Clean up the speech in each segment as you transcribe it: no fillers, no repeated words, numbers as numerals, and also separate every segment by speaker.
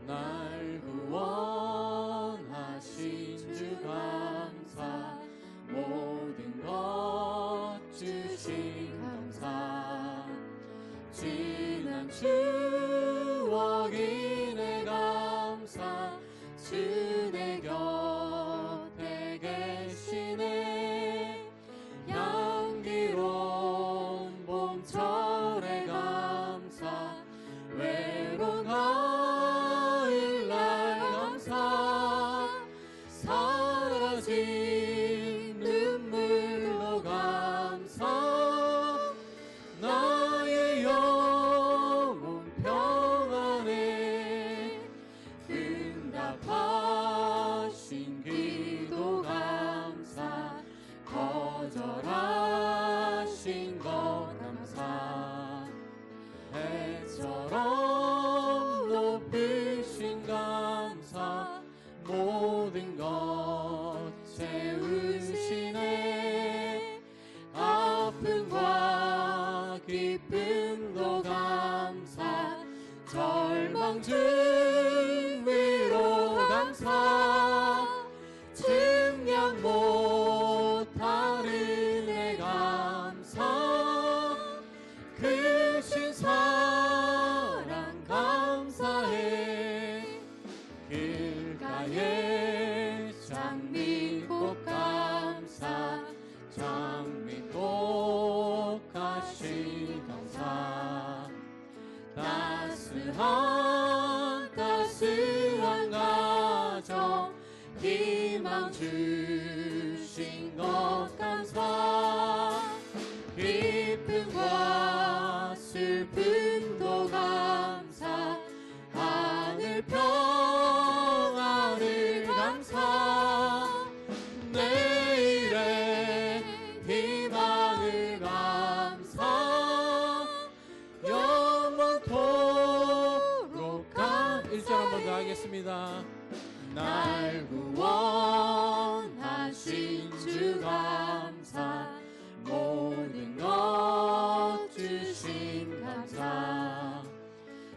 Speaker 1: 날 구원하신 주 감사, 모든 것 주신 감사. 지난 추억 인해 감사, 주 내 곁에 계시네. 향기로운 봄철에 감사, 외로운 가을날 감사. 사라진 눈물로 감사, 나의 영혼 평안에 응답하신 기도 감사, 거절하신 것 감사. 해처럼 높으신 감사, 모든 것 채우시네. 아픔과 기쁨도 감사, 절망 중 위로 감사. 증량 못할 은혜 감사, 크신 사랑 감사해. 길가에 장미꽃 감사, 장미꽃 가시 감사. 따스한 가정 희망 주신 것 감사. 기쁨과 슬픔도 감사, 하늘 평안을 감사. 내일의 희망을 감사, 영원토록 감. 1절 한 번 더 하겠습니다. 날 구원하신 주 감사, 모든 것 주신 감사.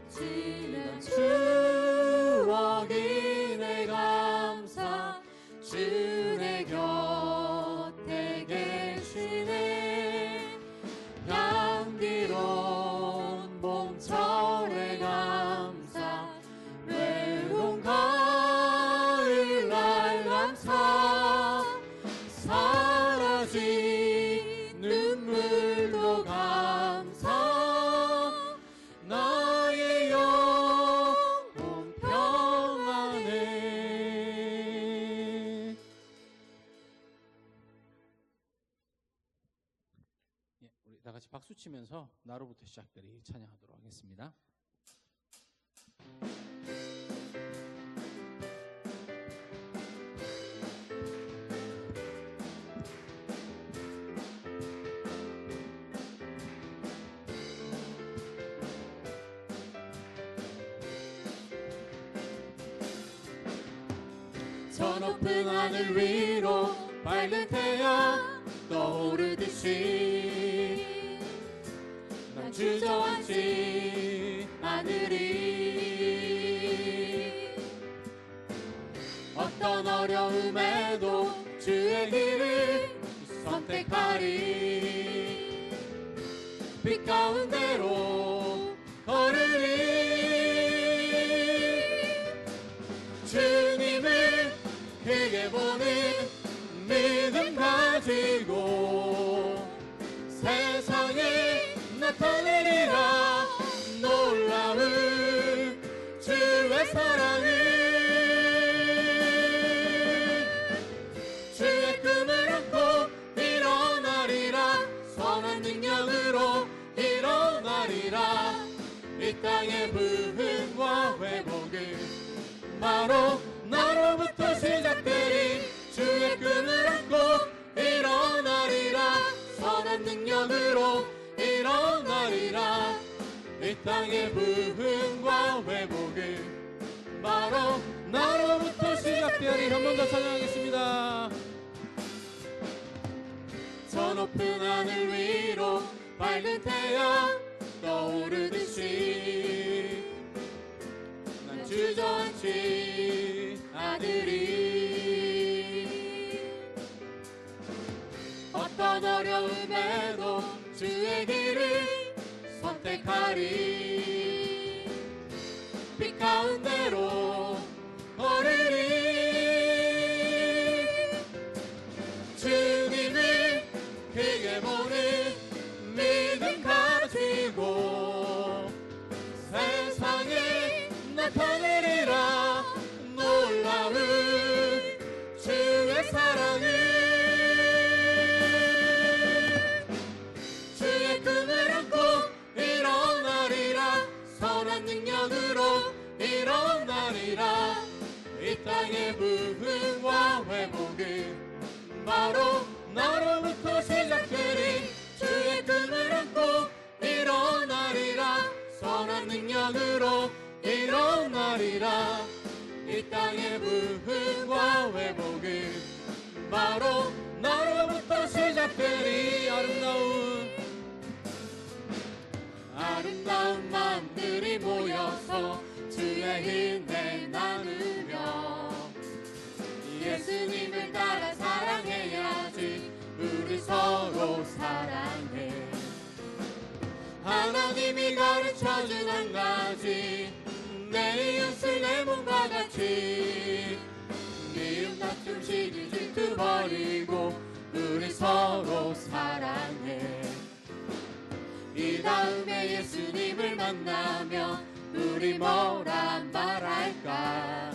Speaker 1: 지난 추억 인해 감사, 주 내 곁에 계시네. 향기로운 봄철에 감사, 외로운 가을날 감사. 사라진 눈물도 감사, 나의 영혼 평안해. 예, 우리 다 같이 박수 치면서 나로부터 시작되리 찬양하도록 하겠습니다. 저 높은 하늘 위로 밝은 태양 떠오르듯이 난 주저앉지 않으리. 어떤 어려움에도 주의 길을 선택하리. 빛 가운데로 걸으리. 주님을 크게 보는 믿음 가지고 세상에 나타내리라. 놀라운 주의 사랑을. 주의 꿈을 안고 일어나리라. 선한 능력으로 일어나리라. 이 땅의 부흥과 회복을 바로 나로부터 시작되리. 주의 꿈을 안고 일어나리라. 선한 능력으로 일어나리라. 이 땅의 부흥과 회복을 바로 나로부터 시작되리. 한 번 더 찬양하겠습니다. 저 높은 하늘 위로 밝은 태양 떠오르듯이 난 주저 어려움에도 주의 길을 선택하리. 빛 가운데로 걸으리. 주님을 크게 보는 믿음 가지고 세상에 나타내리라. 놀라운 주의 사랑을. 주의 꿈을 안고 일어나리라. 선한 능력으로 일어나리라. 이 땅의 부흥과 회복은 바로 나로부터 시작되리. 주의 꿈을 안고 일어나리라. 선한 능력으로 일어나리라. 이 땅의 부흥과 회복은 바로 나로부터 시작되리. 아름다운 마음들이 모여서 주의 은혜 나누며 예수님을 따라 사랑해야지. 우리 서로 사랑해. 하나님이 가르쳐준 한 가지, 내 이웃을 내 몸과 같이. 미움 다툼 시기 질투 버리고 우리 서로 사랑해. 이 다음에 예수님을 만나면 우리 뭐라 말할까.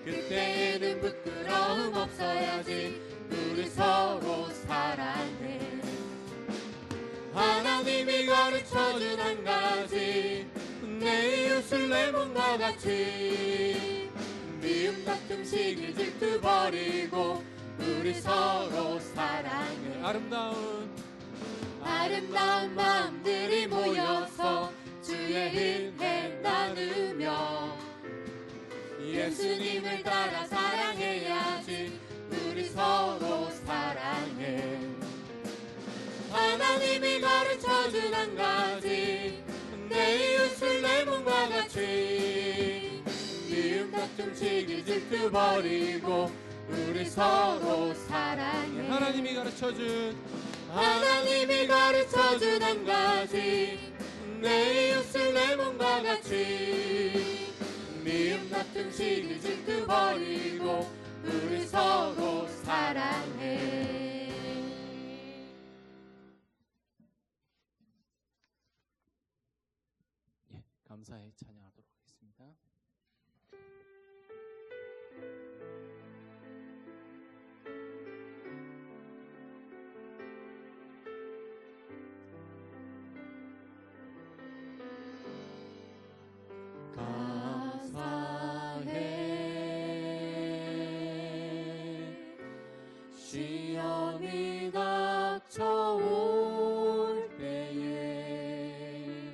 Speaker 1: 그때에는 부끄러움 없어야지. 우리 서로 사랑해. 하나님이 가르쳐준 한 가지, 내 이웃을 내 몸과 같이. 미움 다툼 시기 질투 버리고 우리 서로 사랑해. 아름다운 마음들이 모여서 주의 은혜 나누며 예수님을 따라 사랑해야지. 우리 서로 사랑해. 하나님이 가르쳐준 한 가지, 내 이웃을 내 몸과 같이. 미움 다툼 시기 질투 버리고 우리 서로 사랑해. 하나님이 가르쳐준 한 가지, 내 이웃을 내 몸과 같이. 미움 다툼 시기 질투 버리고 우리 서로 사랑해. 예, 감사히 찬양하도록 하겠습니다. 시험이 닥쳐올 때에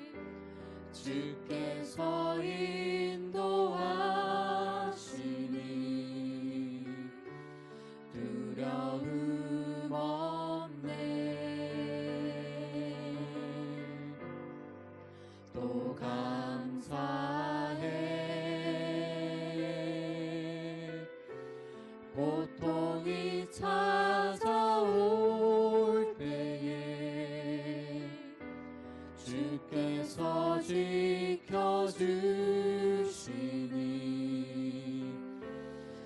Speaker 1: 주께서 인도하시니 두려움 없네. 또 감사해. 고통이 찾아올 때에 주께서 지켜주시니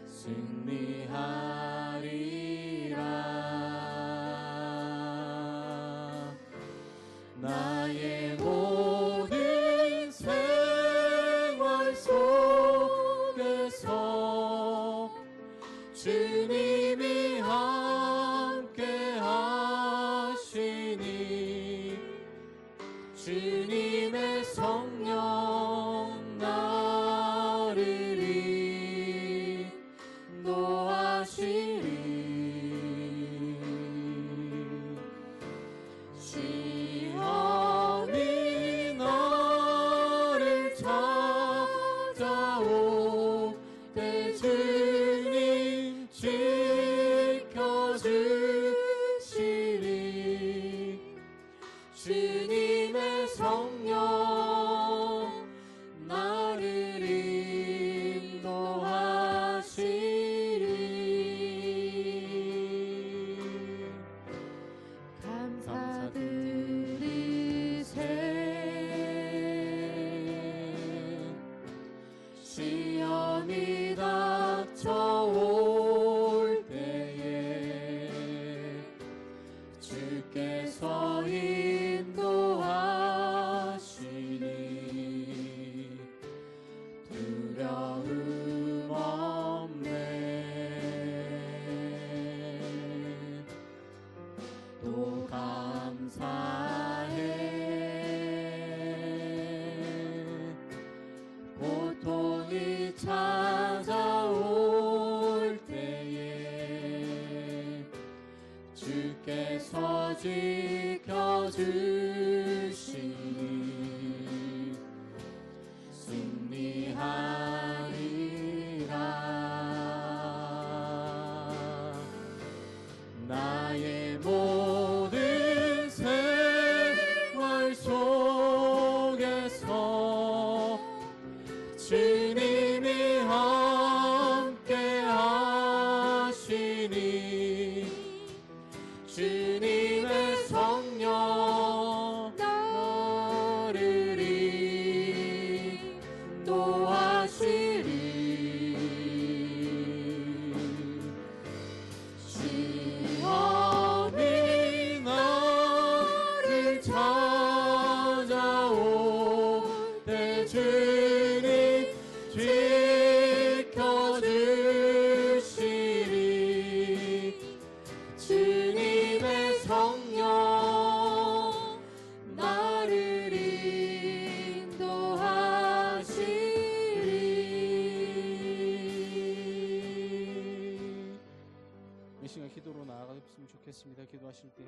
Speaker 1: 승리하리라. 나의 모든 생활 속에서 주님이 함께 하시니 주님의 성령 찾아올 때에 주께서 지켜주시니 승리하리라. 나의 모든 생활 속에서 주님이 함께 하시니 주님의 성령 나를 인도하시리. 시험이 나를 찾아올 때 주님 지켜주시리. 주님의 성령 나를 인도하시리. 이 시간 기도로 나아갔으면 좋겠습니다. 기도하실 때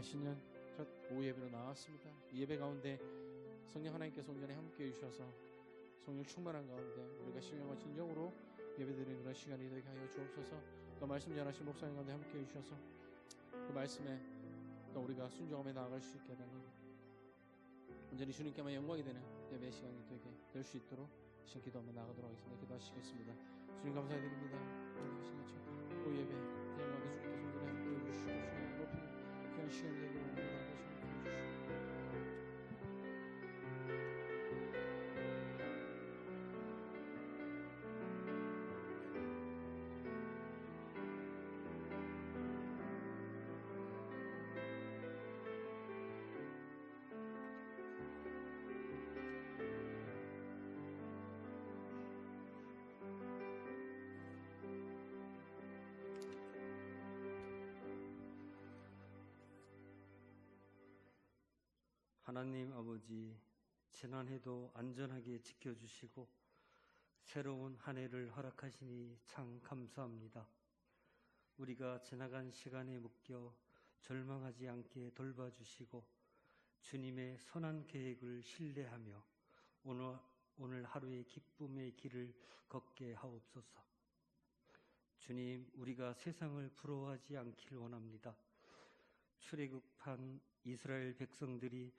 Speaker 1: 신년 첫 오후 예배로 나왔습니다. 이 예배 가운데 성령 하나님께서 온전히 함께 해주셔서 성령 충만한 가운데 우리가 신령과 진정으로 예배드리는 그런 시간이 되게 하여 주옵소서. 또 말씀 전하신 목사님 가운데 함께 해주셔서 그 말씀에 또 우리가 순종하며 나아갈 수 있게 하는 온전히 주님께만 영광이 되는 예배 시간이 되게 될 수 있도록 신 기도하며 나가도록 하겠습니다. 기도하시겠습니다. 주님 감사드립니다. 오 예배 대망의 주님께서 온전히 함께 해주시고 주님 높이는 귀한 시간 되게 원합니다.
Speaker 2: 하나님 아버지, 지난해도 안전하게 지켜주시고 새로운 한 해를 허락하시니 참 감사합니다. 우리가 지나간 시간에 묶여 절망하지 않게 돌봐주시고 주님의 선한 계획을 신뢰하며 오늘 하루의 기쁨의 길을 걷게 하옵소서. 주님, 우리가 세상을 부러워하지 않길 원합니다. 출애굽한 이스라엘 백성들이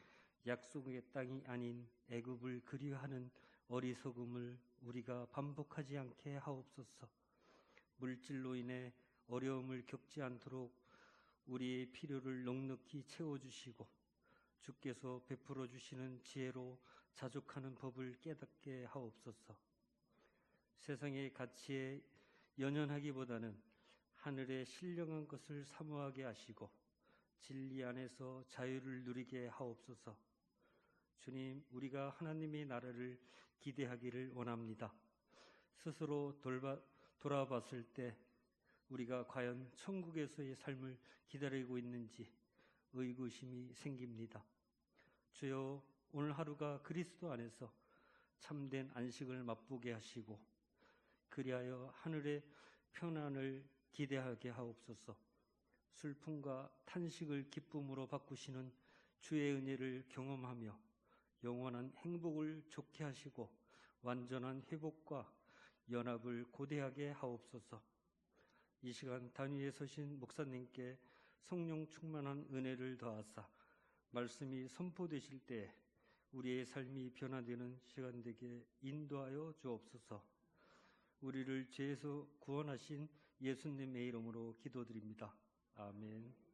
Speaker 2: 약속의 땅이 아닌 애굽을 그리워하는 어리석음을 우리가 반복하지 않게 하옵소서. 물질로 인해 어려움을 겪지 않도록 우리의 필요를 넉넉히 채워주시고 주께서 베풀어 주시는 지혜로 자족하는 법을 깨닫게 하옵소서. 세상의 가치에 연연하기보다는 하늘의 신령한 것을 사모하게 하시고 진리 안에서 자유를 누리게 하옵소서. 주님, 우리가 하나님의 나라를 기대하기를 원합니다. 스스로 돌아봤을 때 우리가 과연 천국에서의 삶을 기다리고 있는지 의구심이 생깁니다. 주여, 오늘 하루가 그리스도 안에서 참된 안식을 맛보게 하시고 그리하여 하늘의 평안을 기대하게 하옵소서. 슬픔과 탄식을 기쁨으로 바꾸시는 주의 은혜를 경험하며 영원한 행복을 좋게 하시고 완전한 회복과 연합을 고대하게 하옵소서. 이 시간 단위에 서신 목사님께 성령 충만한 은혜를 더하사 말씀이 선포되실 때 우리의 삶이 변화되는 시간 되게 인도하여 주옵소서. 우리를 죄에서 구원하신 예수님의 이름으로 기도드립니다. 아멘.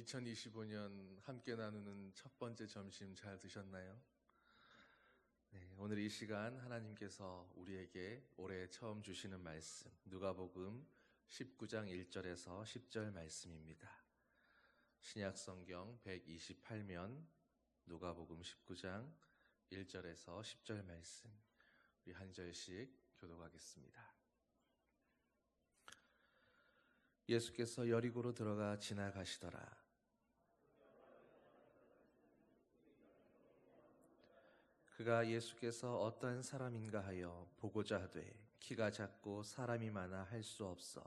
Speaker 3: 2025년 함께 나누는 첫 번째 점심 잘 드셨나요? 네, 오늘 이 시간 하나님께서 우리에게 올해 처음 주시는 말씀 누가복음 19장 1절에서 10절 말씀입니다. 신약성경 128면 누가복음 19장 1절에서 10절 말씀 우리 한 절씩 교독하겠습니다. 예수께서 여리고로 들어가 지나가시더라. 그가 예수께서 어떤 사람인가 하여 보고자 하되 키가 작고 사람이 많아 할 수 없어.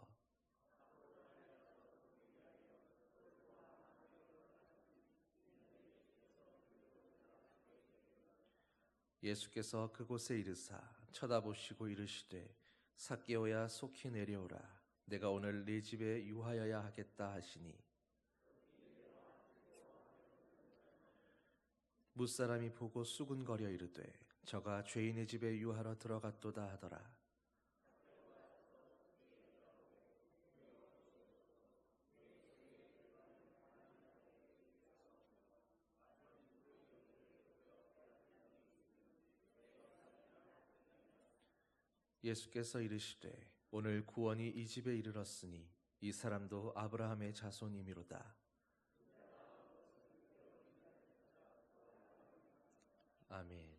Speaker 3: 예수께서 그곳에 이르사 쳐다보시고 이르시되 삭개오야 속히 내려오라. 내가 오늘 네 집에 유하여야 하겠다 하시니 무사람이 보고 수군거려 이르되 저가 죄인의 집에 유하러 들어갔도다 하더라. 예수께서 이르시되 오늘 구원이 이 집에 이르렀으니 이 사람도 아브라함의 자손이미로다. 아멘.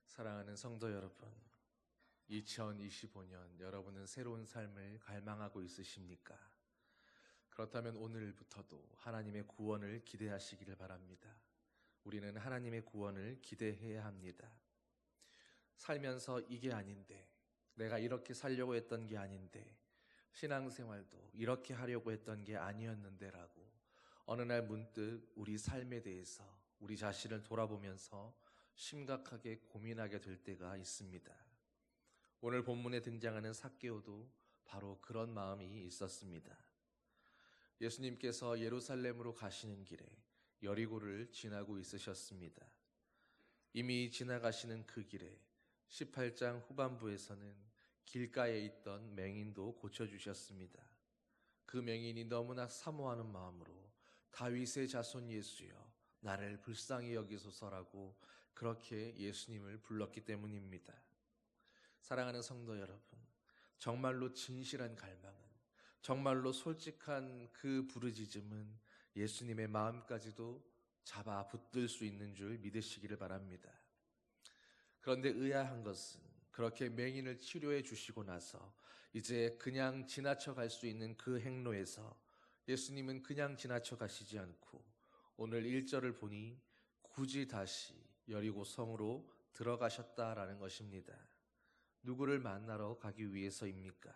Speaker 3: 사랑하는 성도 여러분, 2025년 여러분은 새로운 삶을 갈망하고 있으십니까? 그렇다면 오늘부터도 하나님의 구원을 기대하시기를 바랍니다. 우리는 하나님의 구원을 기대해야 합니다. 살면서 이게 아닌데, 내가 이렇게 살려고 했던 게 아닌데, 신앙생활도 이렇게 하려고 했던 게 아니었는데 라고 어느 날 문득 우리 삶에 대해서 우리 자신을 돌아보면서 심각하게 고민하게 될 때가 있습니다. 오늘 본문에 등장하는 삭개오도 바로 그런 마음이 있었습니다. 예수님께서 예루살렘으로 가시는 길에 여리고를 지나고 있으셨습니다. 이미 지나가시는 그 길에 18장 후반부에서는 길가에 있던 맹인도 고쳐주셨습니다. 그 맹인이 너무나 사모하는 마음으로 다윗의 자손 예수여 나를 불쌍히 여기소서라고 그렇게 예수님을 불렀기 때문입니다. 사랑하는 성도 여러분, 정말로 진실한 갈망은, 정말로 솔직한 그 부르짖음은 예수님의 마음까지도 잡아 붙들 수 있는 줄 믿으시기를 바랍니다. 그런데 의아한 것은 그렇게 맹인을 치료해 주시고 나서 이제 그냥 지나쳐 갈 수 있는 그 행로에서 예수님은 그냥 지나쳐 가시지 않고 오늘 1절을 보니 굳이 다시 여리고 성으로 들어가셨다라는 것입니다. 누구를 만나러 가기 위해서입니까?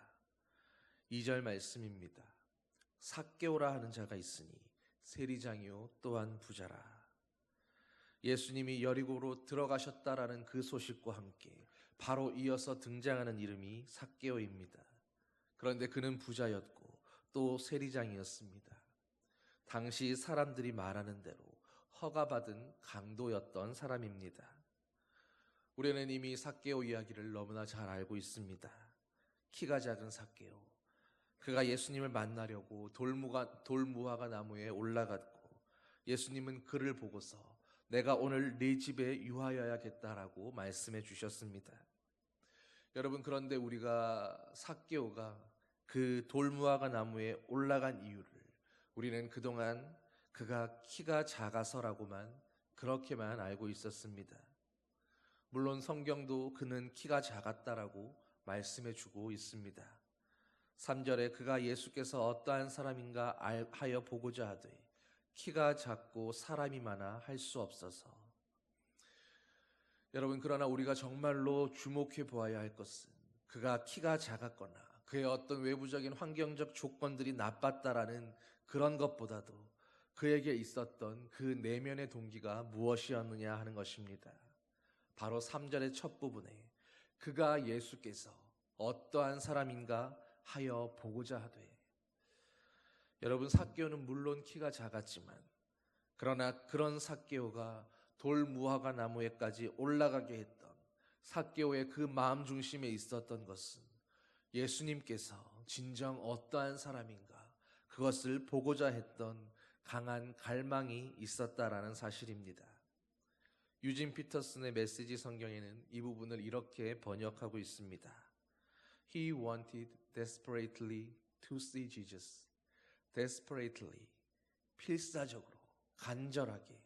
Speaker 3: 2절 말씀입니다. 삭개오라 하는 자가 있으니 세리장이요 또한 부자라. 예수님이 여리고로 들어가셨다라는 그 소식과 함께 바로 이어서 등장하는 이름이 삭개오입니다. 그런데 그는 부자였고 또 세리장이었습니다. 당시 사람들이 말하는 대로 허가받은 강도였던 사람입니다. 우리는 이미 삭개오 이야기를 너무나 잘 알고 있습니다. 키가 작은 삭개오. 그가 예수님을 만나려고 돌무화과 나무에 올라갔고 예수님은 그를 보고서 내가 오늘 네 집에 유하여야겠다라고 말씀해 주셨습니다. 여러분, 그런데 우리가 삭개오가 그 돌무화과 나무에 올라간 이유를 우리는 그동안 그가 키가 작아서라고만 그렇게만 알고 있었습니다. 물론 성경도 그는 키가 작았다라고 말씀해 주고 있습니다. 3절에 그가 예수께서 어떠한 사람인가 하여 보고자 하되 키가 작고 사람이 많아 할 수 없어서. 여러분, 그러나 우리가 정말로 주목해 보아야 할 것은 그가 키가 작았거나 그의 어떤 외부적인 환경적 조건들이 나빴다라는 그런 것보다도 그에게 있었던 그 내면의 동기가 무엇이었느냐 하는 것입니다. 바로 3절의 첫 부분에 그가 예수께서 어떠한 사람인가 하여 보고자 하되. 여러분, 삭개오는 물론 키가 작았지만 그러나 그런 삭개오가 돌무화과 나무에까지 올라가게 했던 삭개오의 그 마음 중심에 있었던 것은 예수님께서 진정 어떠한 사람인가, 그것을 보고자 했던 강한 갈망이 있었다라는 사실입니다. 유진 피터슨의 메시지 성경에는 이 부분을 이렇게 번역하고 있습니다. He wanted desperately to see Jesus. desperately, 필사적으로, 간절하게.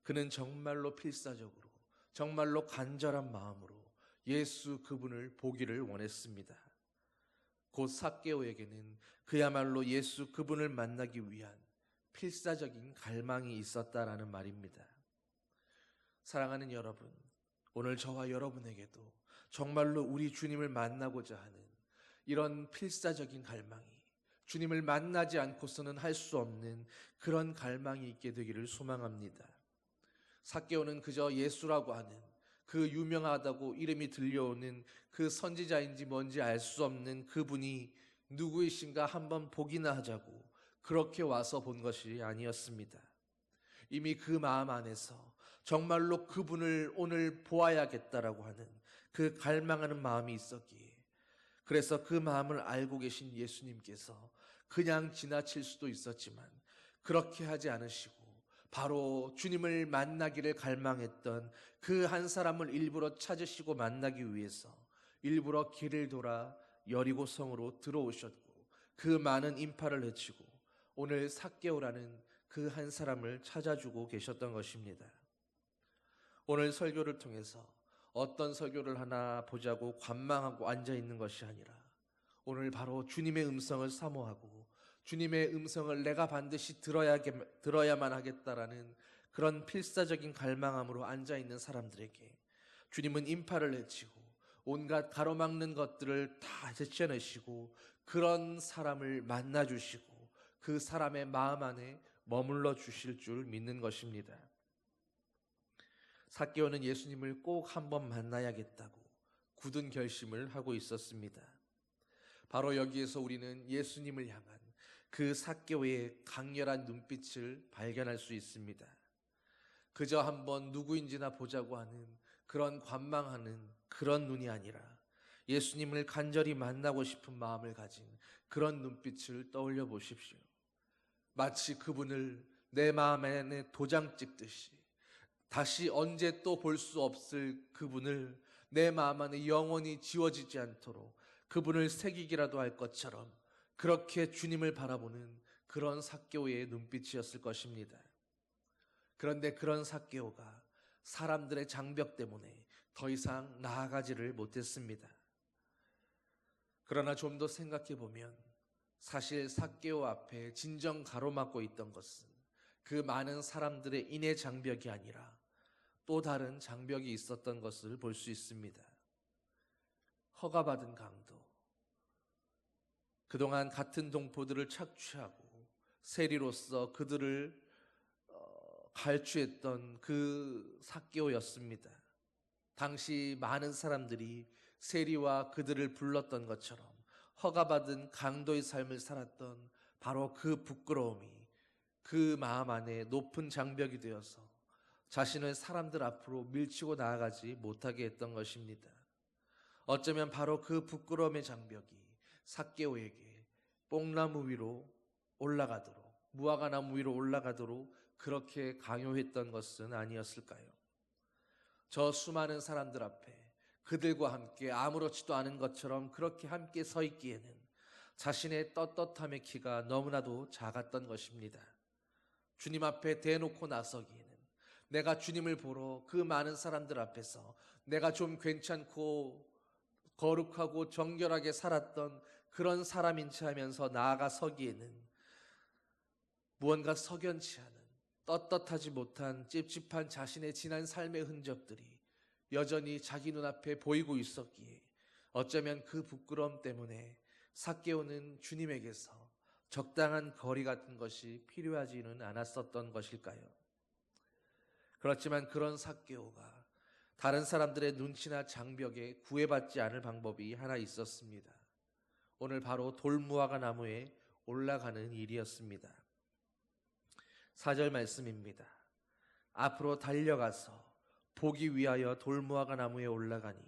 Speaker 3: 그는 정말로 필사적으로, 정말로 간절한 마음으로 예수 그분을 보기를 원했습니다. 곧 삭개오에게는 그야말로 예수 그분을 만나기 위한 필사적인 갈망이 있었다라는 말입니다. 사랑하는 여러분, 오늘 저와 여러분에게도 정말로 우리 주님을 만나고자 하는 이런 필사적인 갈망이, 주님을 만나지 않고서는 할 수 없는 그런 갈망이 있게 되기를 소망합니다. 삭개오는 그저 예수라고 하는 그 유명하다고 이름이 들려오는 그 선지자인지 뭔지 알 수 없는 그분이 누구이신가 한번 보기나 하자고 그렇게 와서 본 것이 아니었습니다. 이미 그 마음 안에서 정말로 그분을 오늘 보아야겠다라고 하는 그 갈망하는 마음이 있었기에, 그래서 그 마음을 알고 계신 예수님께서 그냥 지나칠 수도 있었지만 그렇게 하지 않으시고 바로 주님을 만나기를 갈망했던 그 한 사람을 일부러 찾으시고 만나기 위해서 일부러 길을 돌아 여리고성으로 들어오셨고 그 많은 인파를 헤치고 오늘 삭개오라는 그 한 사람을 찾아주고 계셨던 것입니다. 오늘 설교를 통해서 어떤 설교를 하나 보자고 관망하고 앉아있는 것이 아니라 오늘 바로 주님의 음성을 사모하고 주님의 음성을 내가 반드시 들어야만 하겠다라는 그런 필사적인 갈망함으로 앉아있는 사람들에게 주님은 인파를 헤치고 온갖 가로막는 것들을 다 제쳐내시고 그런 사람을 만나주시고 그 사람의 마음 안에 머물러 주실 줄 믿는 것입니다. 삭개오는 예수님을 꼭 한번 만나야겠다고 굳은 결심을 하고 있었습니다. 바로 여기에서 우리는 예수님을 향한 그 삭개오의 강렬한 눈빛을 발견할 수 있습니다. 그저 한번 누구인지나 보자고 하는 그런 관망하는 그런 눈이 아니라 예수님을 간절히 만나고 싶은 마음을 가진 그런 눈빛을 떠올려 보십시오. 마치 그분을 내 마음 안에 도장 찍듯이 다시 언제 또 볼 수 없을 그분을 내 마음 안에 영원히 지워지지 않도록 그분을 새기기라도 할 것처럼 그렇게 주님을 바라보는 그런 삭개오의 눈빛이었을 것입니다. 그런데 그런 삭개오가 사람들의 장벽 때문에 더 이상 나아가지를 못했습니다. 그러나 좀 더 생각해 보면 사실 삭개오 앞에 진정 가로막고 있던 것은 그 많은 사람들의 인해 장벽이 아니라 또 다른 장벽이 있었던 것을 볼 수 있습니다. 허가받은 강도, 그동안 같은 동포들을 착취하고 세리로서 그들을 갈취했던 그 삭개오였습니다. 당시 많은 사람들이 세리와 그들을 불렀던 것처럼 허가받은 강도의 삶을 살았던 바로 그 부끄러움이 그 마음 안에 높은 장벽이 되어서 자신을 사람들 앞으로 밀치고 나아가지 못하게 했던 것입니다. 어쩌면 바로 그 부끄러움의 장벽이 삭개오에게 뽕나무 위로 올라가도록, 무화과나무 위로 올라가도록 그렇게 강요했던 것은 아니었을까요? 저 수많은 사람들 앞에 그들과 함께 아무렇지도 않은 것처럼 그렇게 함께 서 있기에는 자신의 떳떳함의 키가 너무나도 작았던 것입니다. 주님 앞에 대놓고 나서기에는 내가 주님을 보러 그 많은 사람들 앞에서 내가 좀 괜찮고 거룩하고 정결하게 살았던 그런 사람인 체 하면서 나아가 서기에는 무언가 석연치 않은 떳떳하지 못한 찝찝한 자신의 지난 삶의 흔적들이 여전히 자기 눈앞에 보이고 있었기에 어쩌면 그 부끄러움 때문에 삭개오는 주님에게서 적당한 거리 같은 것이 필요하지는 않았었던 것일까요? 그렇지만 그런 삭개오가 다른 사람들의 눈치나 장벽에 구애받지 않을 방법이 하나 있었습니다. 오늘 바로 돌무화과 나무에 올라가는 일이었습니다. 4절 말씀입니다. 앞으로 달려가서 보기 위하여 돌무화과 나무에 올라가니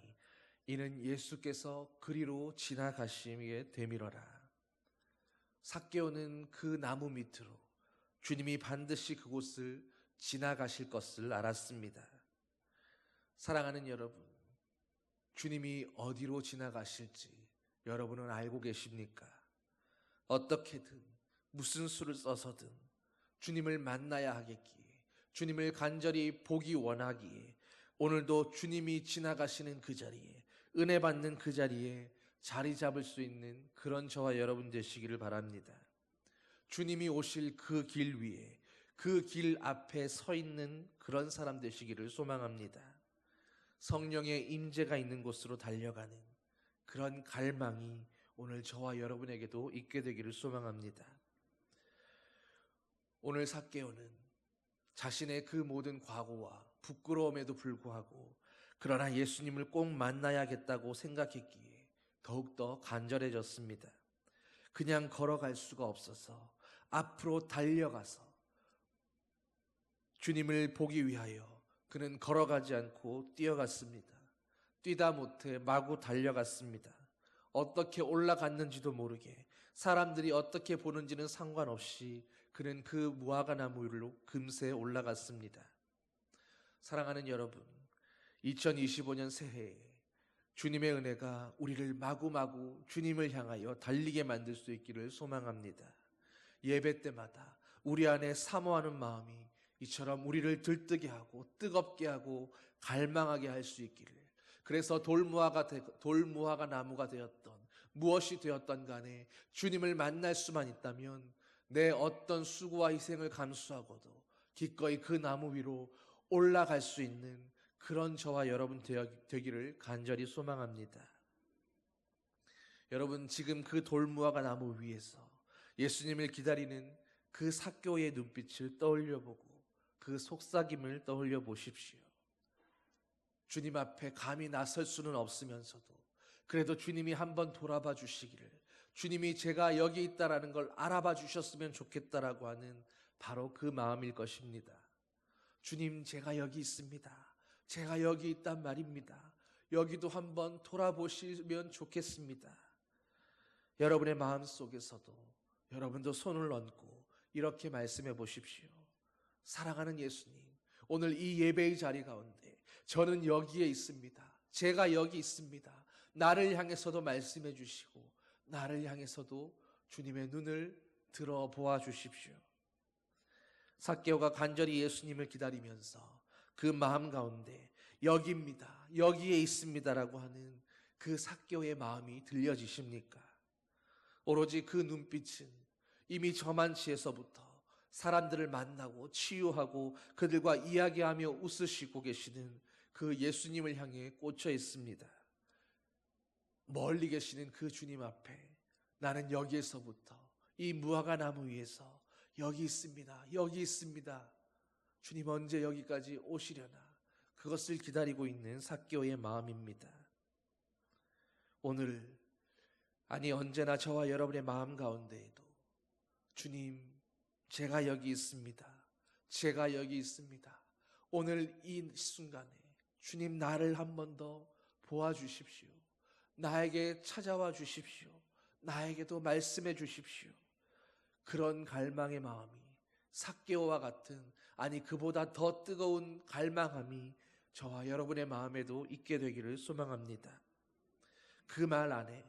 Speaker 3: 이는 예수께서 그리로 지나가심에 되밀어라. 삭개오는 그 나무 밑으로 주님이 반드시 그곳을 지나가실 것을 알았습니다. 사랑하는 여러분, 주님이 어디로 지나가실지 여러분은 알고 계십니까? 어떻게든 무슨 수를 써서든 주님을 만나야 하겠기에, 주님을 간절히 보기 원하기에 오늘도 주님이 지나가시는 그 자리에, 은혜 받는 그 자리에 자리 잡을 수 있는 그런 저와 여러분 되시기를 바랍니다. 주님이 오실 그 길 위에, 그 길 앞에 서 있는 그런 사람 되시기를 소망합니다. 성령의 임재가 있는 곳으로 달려가는 그런 갈망이 오늘 저와 여러분에게도 있게 되기를 소망합니다. 오늘 삭개오는 자신의 그 모든 과거와 부끄러움에도 불구하고 그러나 예수님을 꼭 만나야겠다고 생각했기에 더욱더 간절해졌습니다. 그냥 걸어갈 수가 없어서 앞으로 달려가서 주님을 보기 위하여 그는 걸어가지 않고 뛰어갔습니다. 뛰다 못해 마구 달려갔습니다. 어떻게 올라갔는지도 모르게, 사람들이 어떻게 보는지는 상관없이 그는 그 무화과 나무 위로 금세 올라갔습니다. 사랑하는 여러분, 2025년 새해에 주님의 은혜가 우리를 마구마구 주님을 향하여 달리게 만들 수 있기를 소망합니다. 예배 때마다 우리 안에 사모하는 마음이 이처럼 우리를 들뜨게 하고 뜨겁게 하고 갈망하게 할 수 있기를, 그래서 돌무화과 나무가 되었던 무엇이 되었던 간에 주님을 만날 수만 있다면 내 어떤 수고와 희생을 감수하고도 기꺼이 그 나무 위로 올라갈 수 있는 그런 저와 여러분 되기를 간절히 소망합니다. 여러분, 지금 그 돌무화과 나무 위에서 예수님을 기다리는 그 삭개오의 눈빛을 떠올려보고 그 속삭임을 떠올려 보십시오. 주님 앞에 감히 나설 수는 없으면서도 그래도 주님이 한번 돌아봐 주시기를, 주님이 제가 여기 있다라는 걸 알아봐 주셨으면 좋겠다라고 하는 바로 그 마음일 것입니다. 주님, 제가 여기 있습니다. 제가 여기 있단 말입니다. 여기도 한번 돌아보시면 좋겠습니다. 여러분의 마음 속에서도 여러분도 손을 얹고 이렇게 말씀해 보십시오. 사랑하는 예수님, 오늘 이 예배의 자리 가운데 저는 여기에 있습니다. 제가 여기 있습니다. 나를 향해서도 말씀해 주시고 나를 향해서도 주님의 눈을 들어 보아 주십시오. 삭개오가 간절히 예수님을 기다리면서 그 마음 가운데 여기입니다, 여기에 있습니다라고 하는 그 삭개오의 마음이 들려지십니까? 오로지 그 눈빛은 이미 저만치에서부터 사람들을 만나고 치유하고 그들과 이야기하며 웃으시고 계시는 그 예수님을 향해 꽂혀 있습니다. 멀리 계시는 그 주님 앞에 나는 여기에서부터 이 무화과 나무 위에서 여기 있습니다, 여기 있습니다, 주님 언제 여기까지 오시려나, 그것을 기다리고 있는 삭개오의 마음입니다. 오늘, 아니 언제나 저와 여러분의 마음 가운데에도 주님, 제가 여기 있습니다, 제가 여기 있습니다, 오늘 이 순간에 주님 나를 한 번 더 보아주십시오, 나에게 찾아와 주십시오, 나에게도 말씀해 주십시오. 그런 갈망의 마음이 삭개오와 같은, 아니 그보다 더 뜨거운 갈망함이 저와 여러분의 마음에도 있게 되기를 소망합니다. 그 말 안에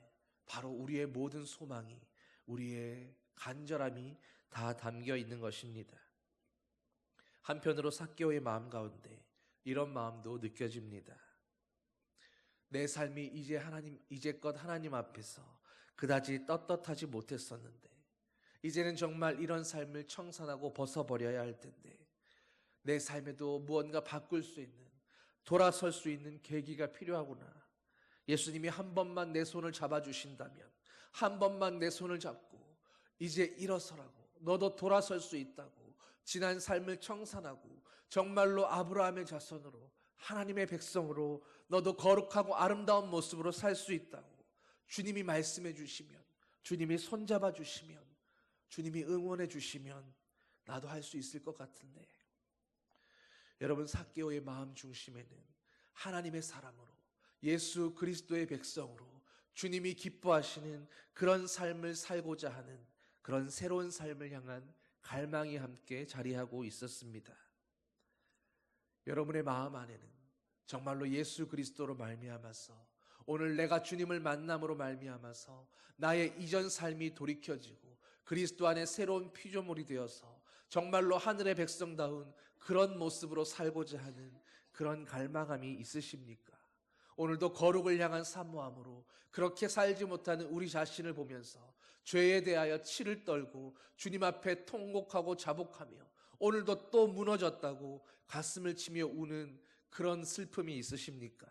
Speaker 3: 바로 우리의 모든 소망이, 우리의 간절함이 다 담겨 있는 것입니다. 한편으로 삭개오의 마음 가운데 이런 마음도 느껴집니다. 내 삶이 이제껏 하나님 앞에서 그다지 떳떳하지 못했었는데 이제는 정말 이런 삶을 청산하고 벗어버려야 할 텐데 내 삶에도 무언가 바꿀 수 있는, 돌아설 수 있는 계기가 필요하구나. 예수님이 한 번만 내 손을 잡아주신다면, 한 번만 내 손을 잡고 이제 일어서라고, 너도 돌아설 수 있다고, 지난 삶을 청산하고 정말로 아브라함의 자손으로 하나님의 백성으로 너도 거룩하고 아름다운 모습으로 살 수 있다고 주님이 말씀해 주시면, 주님이 손잡아 주시면, 주님이 응원해 주시면 나도 할 수 있을 것 같은데, 여러분, 삭개오의 마음 중심에는 하나님의 사람으로, 예수 그리스도의 백성으로 주님이 기뻐하시는 그런 삶을 살고자 하는 그런 새로운 삶을 향한 갈망이 함께 자리하고 있었습니다. 여러분의 마음 안에는 정말로 예수 그리스도로 말미암아서 오늘 내가 주님을 만남으로 말미암아서 나의 이전 삶이 돌이켜지고 그리스도 안에 새로운 피조물이 되어서 정말로 하늘의 백성다운 그런 모습으로 살고자 하는 그런 갈망함이 있으십니까? 오늘도 거룩을 향한 사모함으로 그렇게 살지 못하는 우리 자신을 보면서 죄에 대하여 치를 떨고 주님 앞에 통곡하고 자복하며 오늘도 또 무너졌다고 가슴을 치며 우는 그런 슬픔이 있으십니까?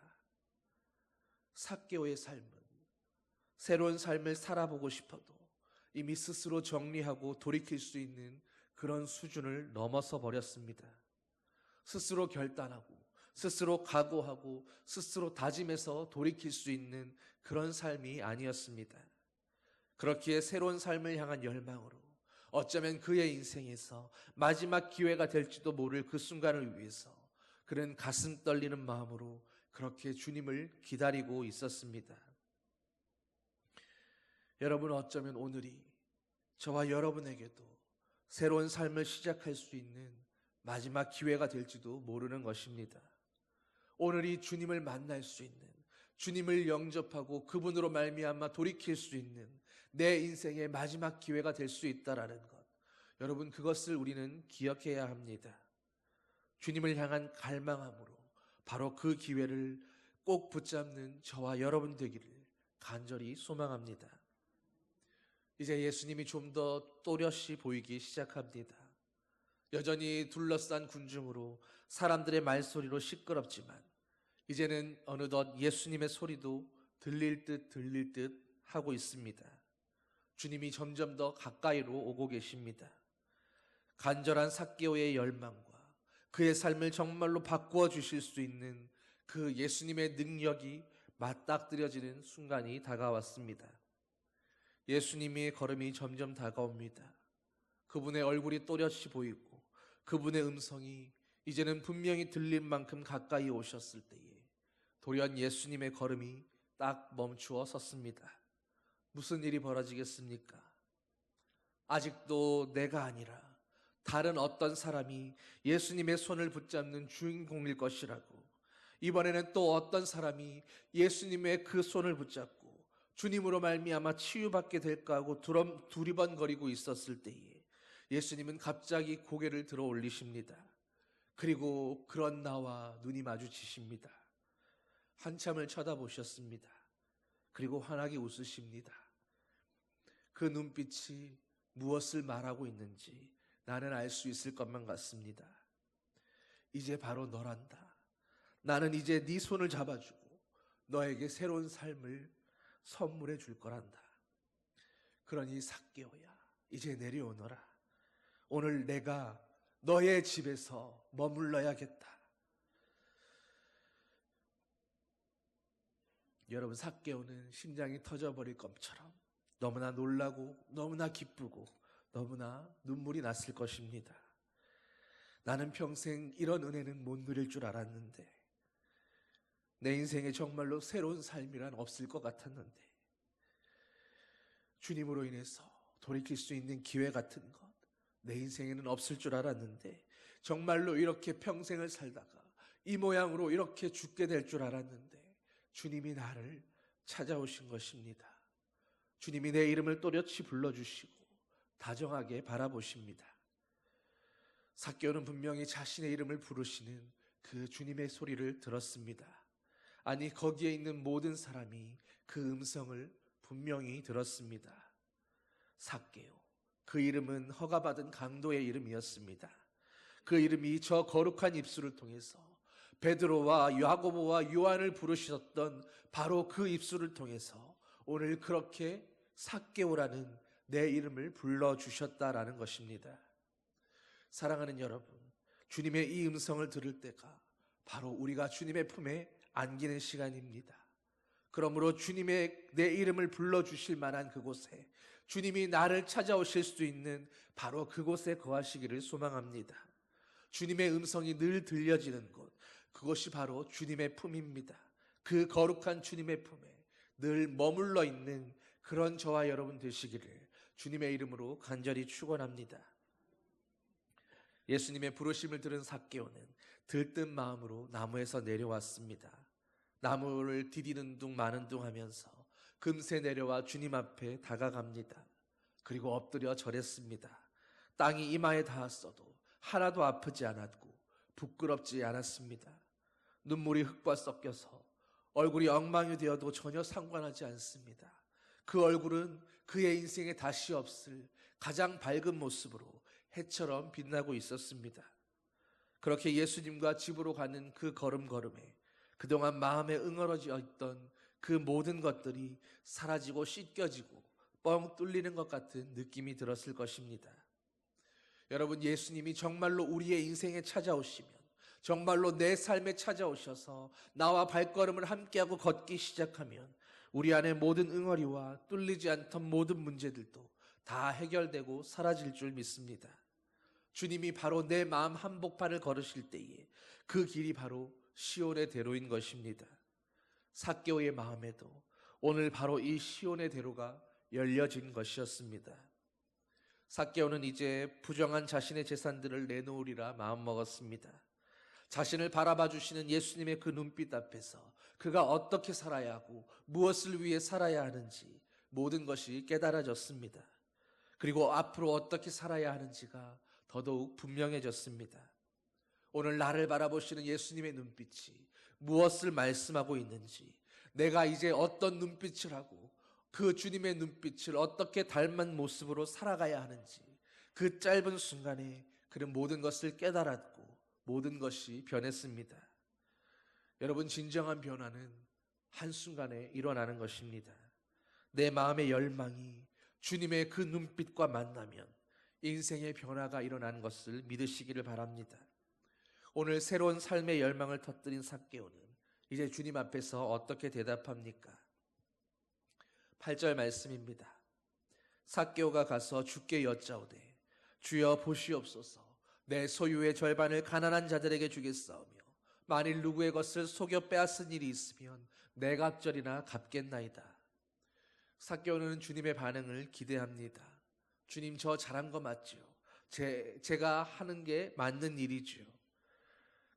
Speaker 3: 삭개오의 삶은 새로운 삶을 살아보고 싶어도 이미 스스로 정리하고 돌이킬 수 있는 그런 수준을 넘어서 버렸습니다. 스스로 결단하고 스스로 각오하고 스스로 다짐해서 돌이킬 수 있는 그런 삶이 아니었습니다. 그렇기에 새로운 삶을 향한 열망으로 어쩌면 그의 인생에서 마지막 기회가 될지도 모를 그 순간을 위해서 그는 가슴 떨리는 마음으로 그렇게 주님을 기다리고 있었습니다. 여러분, 어쩌면 오늘이 저와 여러분에게도 새로운 삶을 시작할 수 있는 마지막 기회가 될지도 모르는 것입니다. 오늘이 주님을 만날 수 있는, 주님을 영접하고 그분으로 말미암아 돌이킬 수 있는 내 인생의 마지막 기회가 될 수 있다라는 것, 여러분, 그것을 우리는 기억해야 합니다. 주님을 향한 갈망함으로 바로 그 기회를 꼭 붙잡는 저와 여러분 되기를 간절히 소망합니다. 이제 예수님이 좀 더 또렷이 보이기 시작합니다. 여전히 둘러싼 군중으로 사람들의 말소리로 시끄럽지만 이제는 어느덧 예수님의 소리도 들릴 듯 하고 있습니다. 주님이 점점 더 가까이로 오고 계십니다. 간절한 삭개오의 열망과 그의 삶을 정말로 바꾸어 주실 수 있는 그 예수님의 능력이 맞닥뜨려지는 순간이 다가왔습니다. 예수님의 걸음이 점점 다가옵니다. 그분의 얼굴이 또렷이 보이고 그분의 음성이 이제는 분명히 들릴 만큼 가까이 오셨을 때에 돌연 예수님의 걸음이 딱 멈추어 섰습니다. 무슨 일이 벌어지겠습니까? 아직도 내가 아니라 다른 어떤 사람이 예수님의 손을 붙잡는 주인공일 것이라고, 이번에는 또 어떤 사람이 예수님의 그 손을 붙잡고 주님으로 말미암아 치유받게 될까 하고 두리번거리고 있었을 때에 예수님은 갑자기 고개를 들어 올리십니다. 그리고 그런 나와 눈이 마주치십니다. 한참을 쳐다보셨습니다. 그리고 환하게 웃으십니다. 그 눈빛이 무엇을 말하고 있는지 나는 알 수 있을 것만 같습니다. 이제 바로 너란다. 나는 이제 네 손을 잡아주고 너에게 새로운 삶을 선물해 줄 거란다. 그러니 삭개오야, 이제 내려오너라. 오늘 내가 너의 집에서 머물러야겠다. 여러분, 삭개오는 심장이 터져버릴 것처럼 너무나 놀라고 너무나 기쁘고 너무나 눈물이 났을 것입니다. 나는 평생 이런 은혜는 못 누릴 줄 알았는데, 내 인생에 정말로 새로운 삶이란 없을 것 같았는데, 주님으로 인해서 돌이킬 수 있는 기회 같은 것 내 인생에는 없을 줄 알았는데, 정말로 이렇게 평생을 살다가 이 모양으로 이렇게 죽게 될 줄 알았는데 주님이 나를 찾아오신 것입니다. 주님이 내 이름을 또렷이 불러주시고 다정하게 바라보십니다. 삭개오는 분명히 자신의 이름을 부르시는 그 주님의 소리를 들었습니다. 아니, 거기에 있는 모든 사람이 그 음성을 분명히 들었습니다. 삭개오, 그 이름은 허가받은 강도의 이름이었습니다. 그 이름이 저 거룩한 입술을 통해서 베드로와 야고보와 요한을 부르셨던 바로 그 입술을 통해서 오늘 그렇게 삭개오라는 내 이름을 불러주셨다라는 것입니다. 사랑하는 여러분, 주님의 이 음성을 들을 때가 바로 우리가 주님의 품에 안기는 시간입니다. 그러므로 주님의 내 이름을 불러주실 만한 그곳에, 주님이 나를 찾아오실 수 있는 바로 그곳에 거하시기를 소망합니다. 주님의 음성이 늘 들려지는 곳, 그것이 바로 주님의 품입니다. 그 거룩한 주님의 품에 늘 머물러 있는 그런 저와 여러분 되시기를 주님의 이름으로 간절히 축원합니다. 예수님의 부르심을 들은 삭개오는 들뜬 마음으로 나무에서 내려왔습니다. 나무를 디디는 둥 마는 둥 하면서 금세 내려와 주님 앞에 다가갑니다. 그리고 엎드려 절했습니다. 땅이 이마에 닿았어도 하나도 아프지 않았고 부끄럽지 않았습니다. 눈물이 흙과 섞여서 얼굴이 엉망이 되어도 전혀 상관하지 않습니다. 그 얼굴은 그의 인생에 다시 없을 가장 밝은 모습으로 해처럼 빛나고 있었습니다. 그렇게 예수님과 집으로 가는 그 걸음걸음에 그동안 마음에 응어러져 있던 그 모든 것들이 사라지고 씻겨지고 뻥 뚫리는 것 같은 느낌이 들었을 것입니다. 여러분, 예수님이 정말로 우리의 인생에 찾아오시면, 정말로 내 삶에 찾아오셔서 나와 발걸음을 함께하고 걷기 시작하면 우리 안에 모든 응어리와 뚫리지 않던 모든 문제들도 다 해결되고 사라질 줄 믿습니다. 주님이 바로 내 마음 한복판을 걸으실 때에 그 길이 바로 시온의 대로인 것입니다. 삭개오의 마음에도 오늘 바로 이 시온의 대로가 열려진 것이었습니다. 삭개오는 이제 부정한 자신의 재산들을 내놓으리라 마음먹었습니다. 자신을 바라봐 주시는 예수님의 그 눈빛 앞에서 그가 어떻게 살아야 하고 무엇을 위해 살아야 하는지 모든 것이 깨달아졌습니다. 그리고 앞으로 어떻게 살아야 하는지가 더더욱 분명해졌습니다. 오늘 나를 바라보시는 예수님의 눈빛이 무엇을 말씀하고 있는지, 내가 이제 어떤 눈빛을 하고 그 주님의 눈빛을 어떻게 닮은 모습으로 살아가야 하는지, 그 짧은 순간에 그는 모든 것을 깨달았고 모든 것이 변했습니다. 여러분, 진정한 변화는 한순간에 일어나는 것입니다. 내 마음의 열망이 주님의 그 눈빛과 만나면 인생의 변화가 일어나는 것을 믿으시기를 바랍니다. 오늘 새로운 삶의 열망을 터뜨린 삭개오는 이제 주님 앞에서 어떻게 대답합니까? 8절 말씀입니다. 삭개오가 가서 주께 여짜오되 주여 보시옵소서, 내 소유의 절반을 가난한 자들에게 주겠사오며 만일 누구의 것을 속여 빼앗은 일이 있으면 내 갑절이나 갚겠나이다. 삭개오는 주님의 반응을 기대합니다. 주님, 저 잘한 거 맞죠? 제가 하는 게 맞는 일이죠.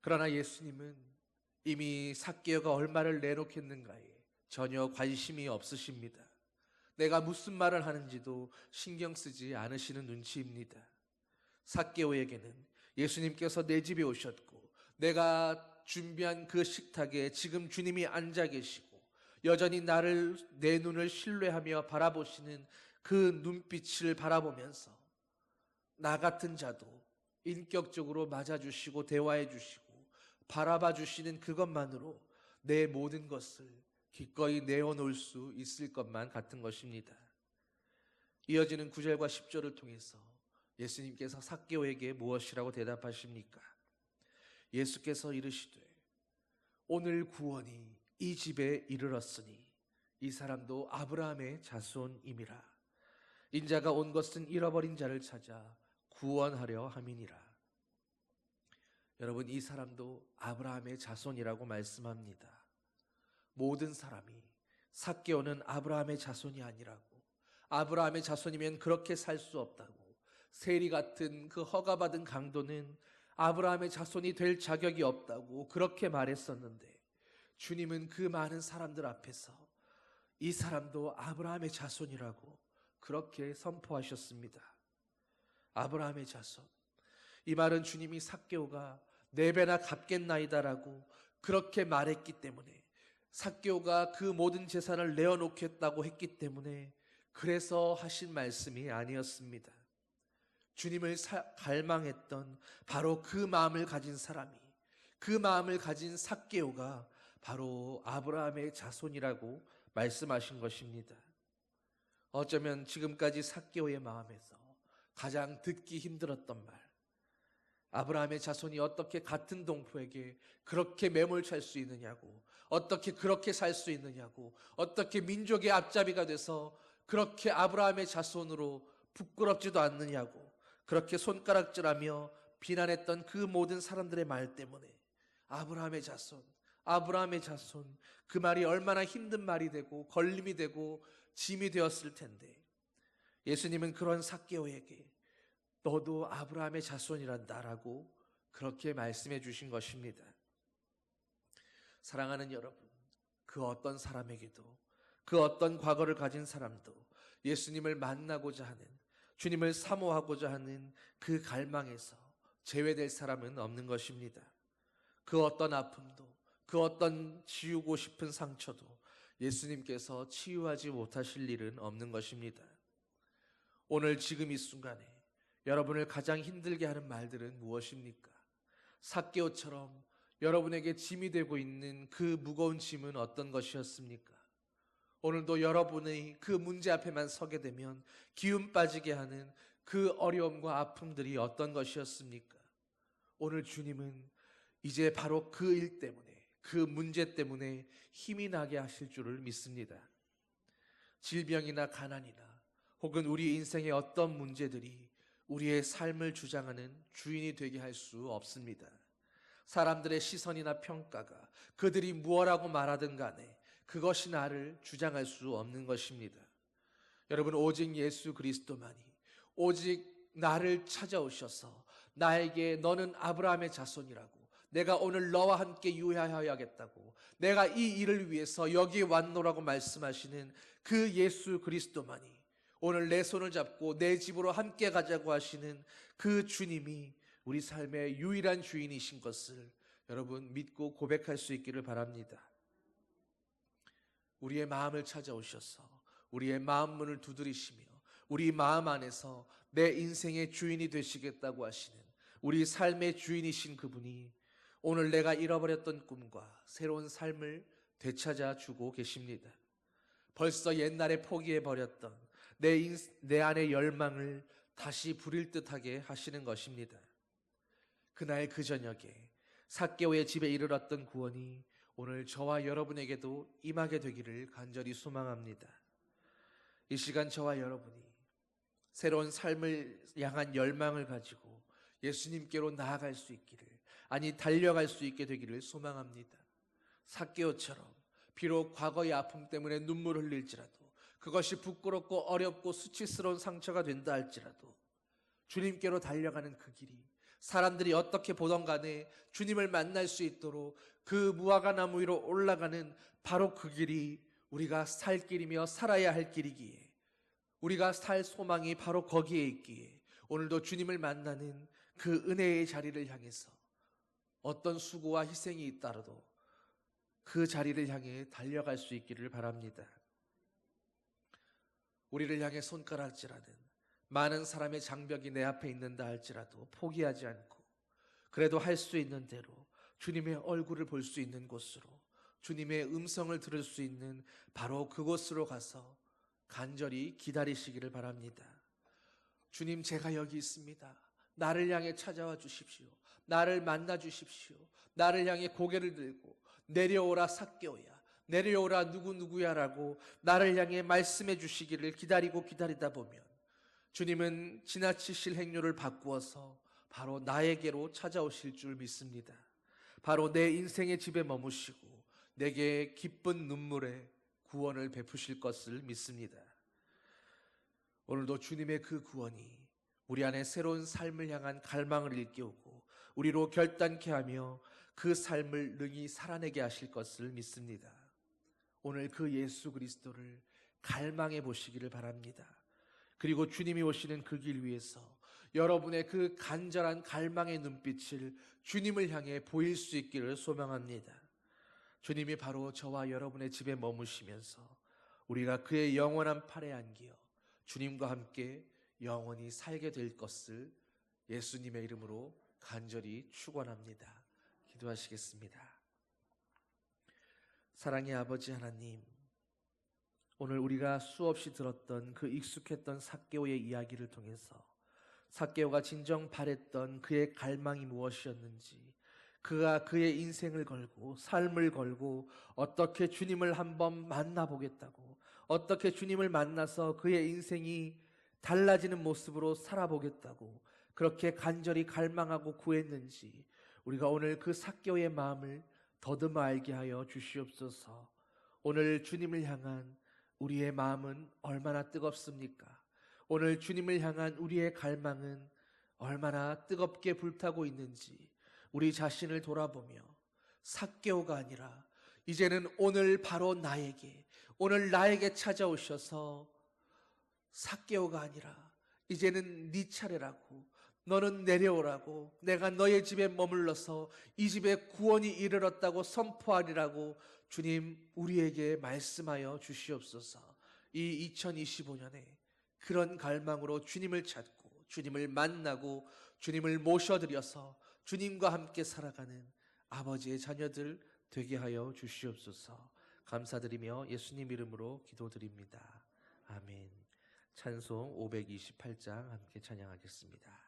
Speaker 3: 그러나 예수님은 이미 삭개오가 얼마를 내놓겠는가에 전혀 관심이 없으십니다. 내가 무슨 말을 하는지도 신경 쓰지 않으시는 눈치입니다. 삭개오에게는 예수님께서 내 집에 오셨고 내가 준비한 그 식탁에 지금 주님이 앉아 계시고 여전히 나를, 내 눈을 신뢰하며 바라보시는 그 눈빛을 바라보면서 나 같은 자도 인격적으로 맞아주시고 대화해주시고 바라봐주시는 그것만으로 내 모든 것을 기꺼이 내어놓을 수 있을 것만 같은 것입니다. 이어지는 9절과 10절을 통해서 예수님께서 삭개오에게 무엇이라고 대답하십니까? 예수께서 이르시되 오늘 구원이 이 집에 이르렀으니 이 사람도 아브라함의 자손임이라. 인자가 온 것은 잃어버린 자를 찾아 구원하려 함이니라. 여러분, 이 사람도 아브라함의 자손이라고 말씀합니다. 모든 사람이, 삭개오는 아브라함의 자손이 아니라고, 아브라함의 자손이면 그렇게 살 수 없다고, 세리 같은 그 허가받은 강도는 아브라함의 자손이 될 자격이 없다고 그렇게 말했었는데, 주님은 그 많은 사람들 앞에서 이 사람도 아브라함의 자손이라고 그렇게 선포하셨습니다. 아브라함의 자손. 이 말은 주님이 삭개오가 4배나 갚겠나이다라고 그렇게 말했기 때문에, 삭개오가 그 모든 재산을 내어놓겠다고 했기 때문에 그래서 하신 말씀이 아니었습니다. 주님을 갈망했던 바로 그 마음을 가진 사람이, 그 마음을 가진 삭개오가 바로 아브라함의 자손이라고 말씀하신 것입니다. 어쩌면 지금까지 삭개오의 마음에서 가장 듣기 힘들었던 말, 아브라함의 자손이 어떻게 같은 동포에게 그렇게 매몰찰 수 있느냐고, 어떻게 그렇게 살 수 있느냐고, 어떻게 민족의 앞잡이가 돼서 그렇게 아브라함의 자손으로 부끄럽지도 않느냐고 그렇게 손가락질하며 비난했던 그 모든 사람들의 말 때문에 아브라함의 자손, 아브라함의 자손, 그 말이 얼마나 힘든 말이 되고 걸림이 되고 짐이 되었을 텐데, 예수님은 그런 삭개오에게 너도 아브라함의 자손이란다라고 그렇게 말씀해 주신 것입니다. 사랑하는 여러분, 그 어떤 사람에게도, 그 어떤 과거를 가진 사람도 예수님을 만나고자 하는, 주님을 사모하고자 하는 그 갈망에서 제외될 사람은 없는 것입니다. 그 어떤 아픔도, 그 어떤 지우고 싶은 상처도 예수님께서 치유하지 못하실 일은 없는 것입니다. 오늘 지금 이 순간에 여러분을 가장 힘들게 하는 말들은 무엇입니까? 삭개오처럼 여러분에게 짐이 되고 있는 그 무거운 짐은 어떤 것이었습니까? 오늘도 여러분의 그 문제 앞에만 서게 되면 기운 빠지게 하는 그 어려움과 아픔들이 어떤 것이었습니까? 오늘 주님은 이제 바로 그 일 때문에, 그 문제 때문에 힘이 나게 하실 줄을 믿습니다. 질병이나 가난이나 혹은 우리 인생의 어떤 문제들이 우리의 삶을 주장하는 주인이 되게 할 수 없습니다. 사람들의 시선이나 평가가 그들이 무엇라고 말하든 간에 그것이 나를 주장할 수 없는 것입니다. 여러분, 오직 예수 그리스도만이, 오직 나를 찾아오셔서 나에게 너는 아브라함의 자손이라고, 내가 오늘 너와 함께 유하여야겠다고, 내가 이 일을 위해서 여기에 왔노라고 말씀하시는 그 예수 그리스도만이, 오늘 내 손을 잡고 내 집으로 함께 가자고 하시는 그 주님이 우리 삶의 유일한 주인이신 것을 여러분 믿고 고백할 수 있기를 바랍니다. 우리의 마음을 찾아오셔서 우리의 마음 문을 두드리시며 우리 마음 안에서 내 인생의 주인이 되시겠다고 하시는 우리 삶의 주인이신 그분이 오늘 내가 잃어버렸던 꿈과 새로운 삶을 되찾아 주고 계십니다. 벌써 옛날에 포기해버렸던 내 안의 열망을 다시 부릴 듯하게 하시는 것입니다. 그날 그 저녁에 삭개오의 집에 이르렀던 구원이 오늘 저와 여러분에게도 임하게 되기를 간절히 소망합니다. 이 시간 저와 여러분이 새로운 삶을 향한 열망을 가지고 예수님께로 나아갈 수 있기를, 아니 달려갈 수 있게 되기를 소망합니다. 삭개오처럼 비록 과거의 아픔 때문에 눈물을 흘릴지라도, 그것이 부끄럽고 어렵고 수치스러운 상처가 된다 할지라도 주님께로 달려가는 그 길이 사람들이 어떻게 보던 간에 주님을 만날 수 있도록 그 무화과 나무 위로 올라가는 바로 그 길이 우리가 살 길이며 살아야 할 길이기에, 우리가 살 소망이 바로 거기에 있기에 오늘도 주님을 만나는 그 은혜의 자리를 향해서 어떤 수고와 희생이 있더라도 그 자리를 향해 달려갈 수 있기를 바랍니다. 우리를 향해 손가락질하는 많은 사람의 장벽이 내 앞에 있는다 할지라도 포기하지 않고, 그래도 할 수 있는 대로 주님의 얼굴을 볼 수 있는 곳으로, 주님의 음성을 들을 수 있는 바로 그곳으로 가서 간절히 기다리시기를 바랍니다. 주님, 제가 여기 있습니다. 나를 향해 찾아와 주십시오. 나를 만나 주십시오. 나를 향해 고개를 들고 내려오라 삭개오야, 내려오라 누구누구야라고 나를 향해 말씀해 주시기를 기다리다 보면 주님은 지나치실 행렬을 바꾸어서 바로 나에게로 찾아오실 줄 믿습니다. 바로 내 인생의 집에 머무시고 내게 기쁜 눈물에 구원을 베푸실 것을 믿습니다. 오늘도 주님의 그 구원이 우리 안에 새로운 삶을 향한 갈망을 일깨우고 우리로 결단케 하며 그 삶을 능히 살아내게 하실 것을 믿습니다. 오늘 그 예수 그리스도를 갈망해 보시기를 바랍니다. 그리고 주님이 오시는 그 길 위에서 여러분의 그 간절한 갈망의 눈빛을 주님을 향해 보일 수 있기를 소망합니다. 주님이 바로 저와 여러분의 집에 머무시면서 우리가 그의 영원한 팔에 안기어 주님과 함께 영원히 살게 될 것을 예수님의 이름으로 간절히 축원합니다. 기도하시겠습니다. 사랑의 아버지 하나님, 오늘 우리가 수없이 들었던 그 익숙했던 삭개오의 이야기를 통해서 삭개오가 진정 바랬던 그의 갈망이 무엇이었는지, 그가 그의 인생을 걸고 삶을 걸고 어떻게 주님을 한번 만나보겠다고, 어떻게 주님을 만나서 그의 인생이 달라지는 모습으로 살아보겠다고 그렇게 간절히 갈망하고 구했는지 우리가 오늘 그 삭개오의 마음을 더듬어 알게 하여 주시옵소서. 오늘 주님을 향한 우리의 마음은 얼마나 뜨겁습니까? 오늘 주님을 향한 우리의 갈망은 얼마나 뜨겁게 불타고 있는지 우리 자신을 돌아보며 삭개오가 아니라 이제는 오늘 바로 나에게, 오늘 나에게 찾아오셔서 삭개오가 아니라 이제는 네 차례라고, 너는 내려오라고, 내가 너의 집에 머물러서 이 집에 구원이 이르렀다고 선포하리라고 주님 우리에게 말씀하여 주시옵소서. 이 2025년에 그런 갈망으로 주님을 찾고 주님을 만나고 주님을 모셔드려서 주님과 함께 살아가는 아버지의 자녀들 되게 하여 주시옵소서. 감사드리며 예수님 이름으로 기도드립니다. 아멘. 찬송 528장 함께 찬양하겠습니다.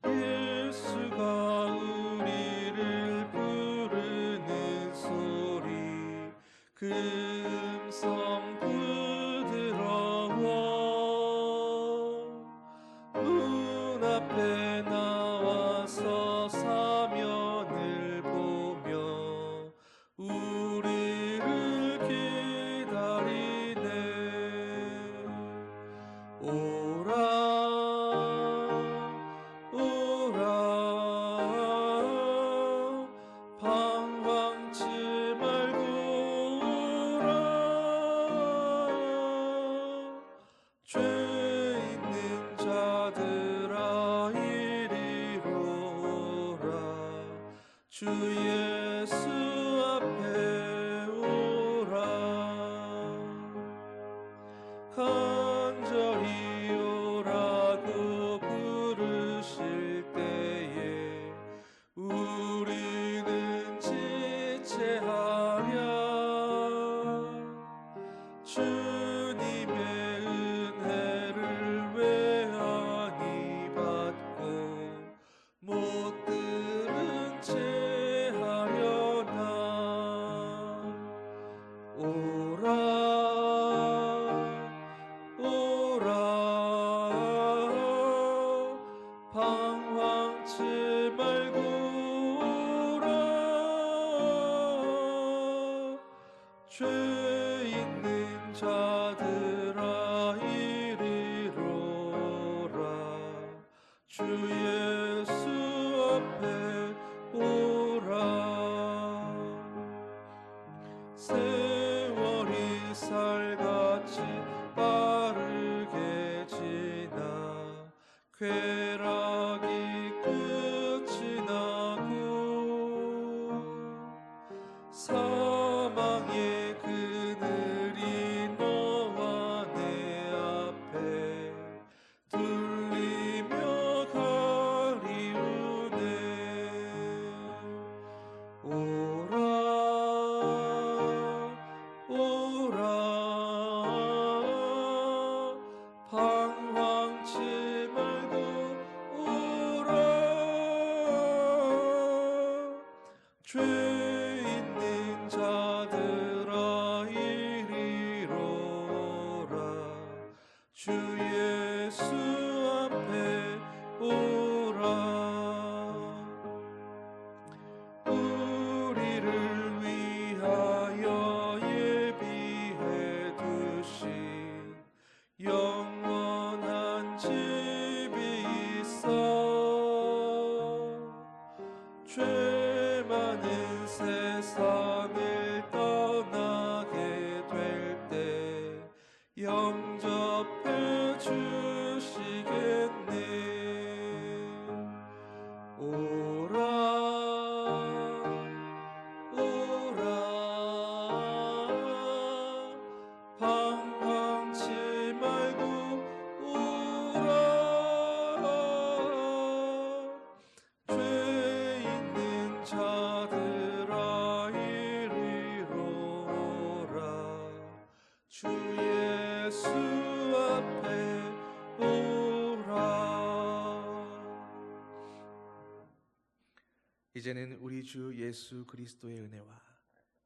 Speaker 1: 예수가 우리를 부르는 소리 금성 부드러워 문 앞에 나와서 사면을 보며 우리를 기다리네. 오라 방황치 말고 오라. 죄 있는 자들아 이리로 오라. 주 예수 앞에 오라. 간절히 오라고 부르실 때에 우리는 지체하랴. 주님의 은혜를 외아니 받고 못 들은 채 하려나. 오라 방황치 말고 오라. 죄 있는 자들아 이리로 오라. 주 예수 앞에 오라. 세월이 살같이 빠르게 지나 쾌락이 끝이 나고 사망의 그늘이 너와 내 앞에 둘리며 가리우네. 오라 방황치 말고 오라. 죄 있는 자들아 이리로 오라. 주 예수 앞에 오라. 우리를 위하여 예비해 두신 영원한 집이 있어. 죄 많은 세상을 떠나게 될 때 영접해 주시겠네. 오라 방황치 말고 오라. 죄 있는 자들아 이리로 오라. 주 예수 앞에 오라.
Speaker 3: 이제는 우리 주 예수 그리스도의 은혜와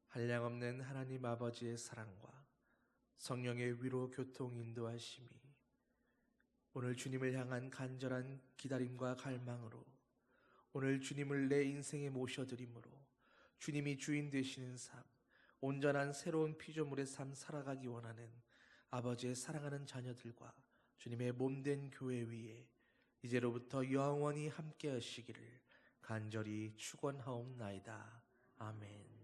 Speaker 3: 한량없는 하나님 아버지의 사랑과 성령의 위로 교통 인도하심이 오늘 주님을 향한 간절한 기다림과 갈망으로, 오늘 주님을 내 인생에 모셔드림으로 주님이 주인 되시는 삶, 온전한 새로운 피조물의 삶 살아가기 원하는 아버지의 사랑하는 자녀들과 주님의 몸된 교회 위에 이제로부터 영원히 함께 하시기를 간절히 축원하옵나이다. 아멘.